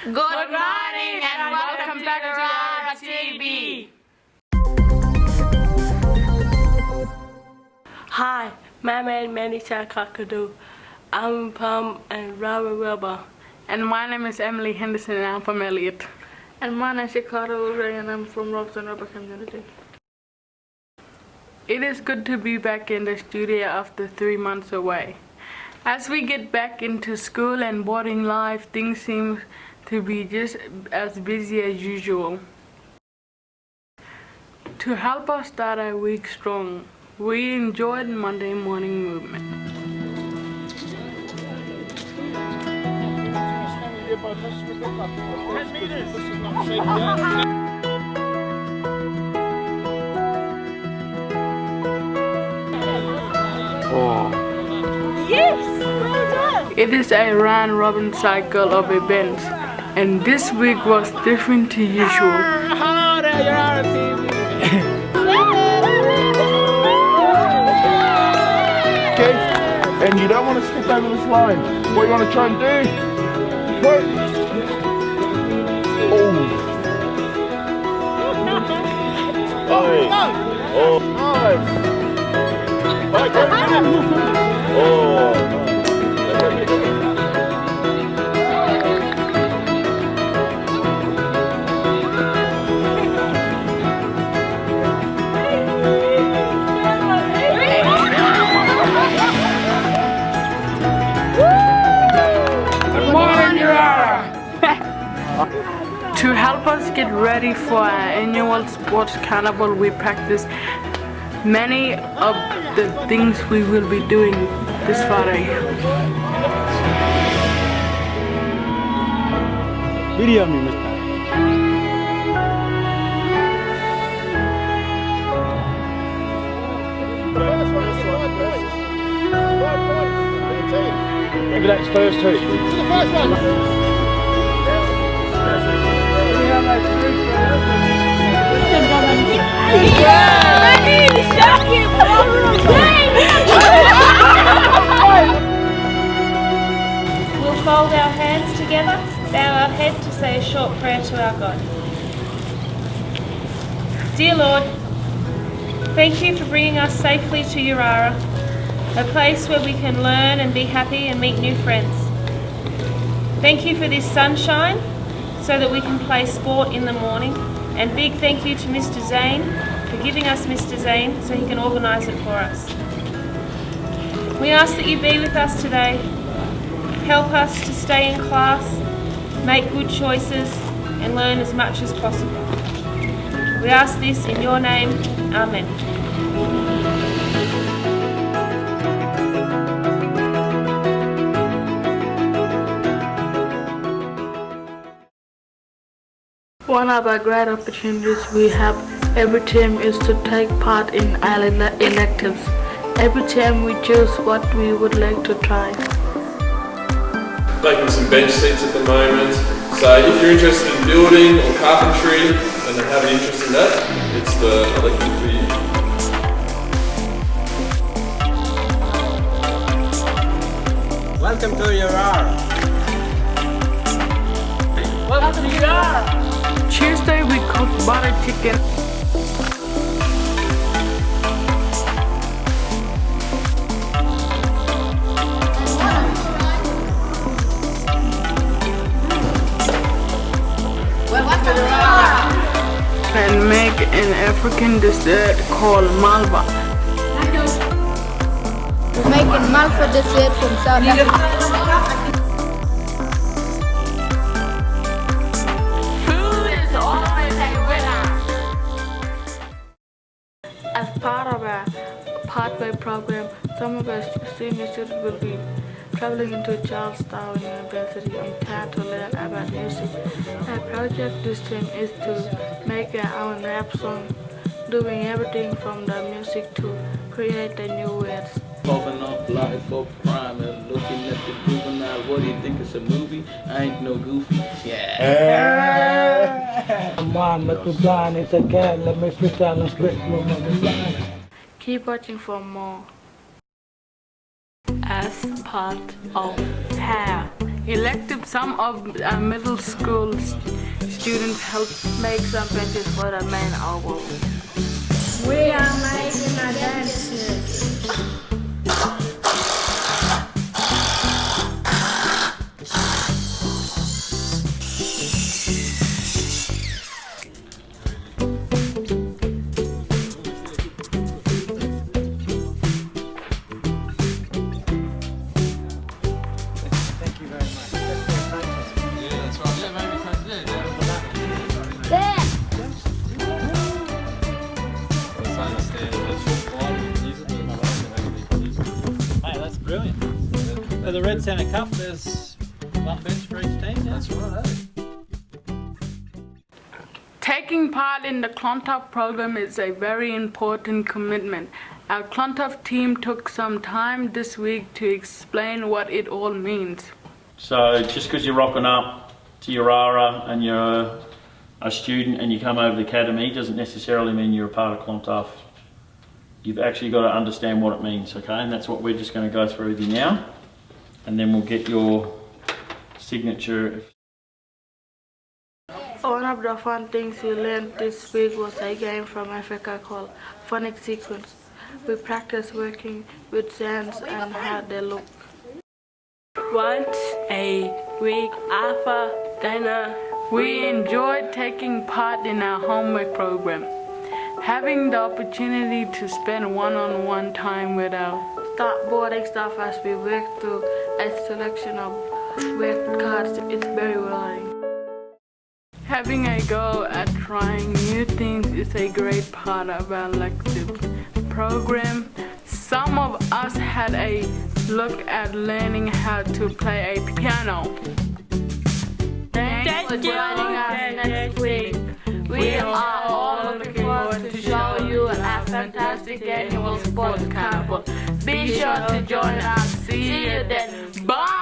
Good morning and welcome back to YiraraTV. Hi, my name is Manisha Kakadu. I'm from Robert Wilbur. And my name is Emily Henderson and I'm from Elliott. And my name is Ricardo Ray and I'm from Robson Rubber Community. It is good to be back in the studio after 3 months away. As we get back into school and boarding life, things seem to be just as busy as usual. To help us start our week strong, we enjoyed Monday morning movement. Yes! Well done! It is a round-robin cycle of events, and this week was different to usual. Hello there, YiraraTV. Okay, and you don't want to skip over this line. What you want to try and do? What? Oh. Nice. Right, go. Oh. To help us get ready for our annual sports carnival, we practice many of the things we will be doing this Friday. Video me, Mr. Maybe that's first two. The first one. We'll fold our hands together, bow our head to say a short prayer to our God. Dear Lord, thank you for bringing us safely to Yirara, a place where we can learn and be happy and meet new friends. Thank you for this sunshine so that we can play sport in the morning, and big thank you to Mr. Zane for giving us Mr. Zane so he can organise it for us. We ask that you be with us today. Help us to stay in class, make good choices and learn as much as possible. We ask this in your name. Amen. One of our great opportunities we have every term is to take part in our electives. Every term we choose what we would like to try. Making some bench seats at the moment. So if you're interested in building or carpentry and have an interest in that, it's the elective for you. Welcome to Yirara. Welcome to Yirara! Tuesday we cooked butter chicken. And make an African dessert called Malva. We're making Malva dessert from South Africa. As part of our pathway program, some of our senior students will be traveling into Charlestown University in town to learn about music. Our project this term is to make our own rap song, doing everything from the music to create the new words. Popping off life for prime and looking at the juvenile. What do you think, it's a movie? I ain't no goofy. Yeah. Come on, Mr. Blind, it's a cat. Let me freestyle and split my line. Keep watching for more. As part of how elective. Some of middle school students helped Make some benches for the main album. We are making a dance. Brilliant. For the red centre cup, there's one bench for each team. That's right. Taking part in the Clontarf program is a very important commitment. Our Clontarf team took some time this week to explain what it all means. So just because you're rocking up to Yirara and you're a student and you come over the academy doesn't necessarily mean you're a part of Clontarf. You've actually got to understand what it means, okay? And that's what we're just going to go through with you now. And then we'll get your signature. One of the fun things we learned this week was a game from Africa called Phonic Sequences. We practiced working with sounds and how they look. Once a week after dinner, We enjoyed taking part in our homework program. Having the opportunity to spend one-on-one time with our boarding staff as we worked through a selection of work cards is very rewarding. having a go at trying new things is a great part of our elective program. Some of us had a look at learning how to play a piano. Thanks for joining us next week. We are all looking forward to show you our fantastic annual sports carnival. Be sure to join us. See you then. Bye!